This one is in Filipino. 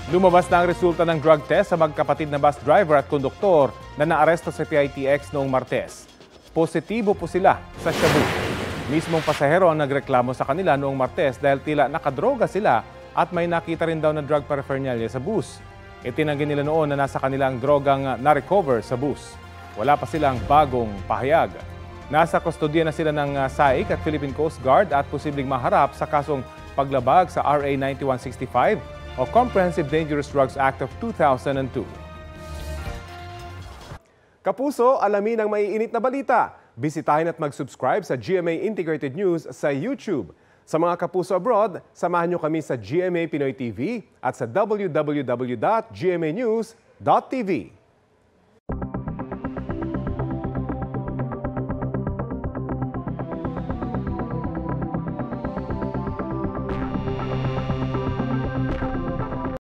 Lumabas na ang resulta ng drug test sa magkapatid na bus driver at konduktor na naaresto sa PITX noong Martes. Positibo po sila sa shabu. Mismong pasahero ang nagreklamo sa kanila noong Martes dahil tila nakadroga sila at may nakita rin daw na drug paraphernalia sa bus. Itinanggi nila noon na nasa kanilang drogang na-recover sa bus. Wala pa silang bagong pahayag. Nasa kustodiya na sila ng SAIC at Philippine Coast Guard at posibleng maharap sa kasong paglabag sa RA 9165 o Comprehensive Dangerous Drugs Act of 2002. Kapuso, alamin ang maiinit na balita. Bisitahin at mag-subscribe sa GMA Integrated News sa YouTube. Sa mga kapuso abroad, samahan niyo kami sa GMA Pinoy TV at sa www.gmanews.tv.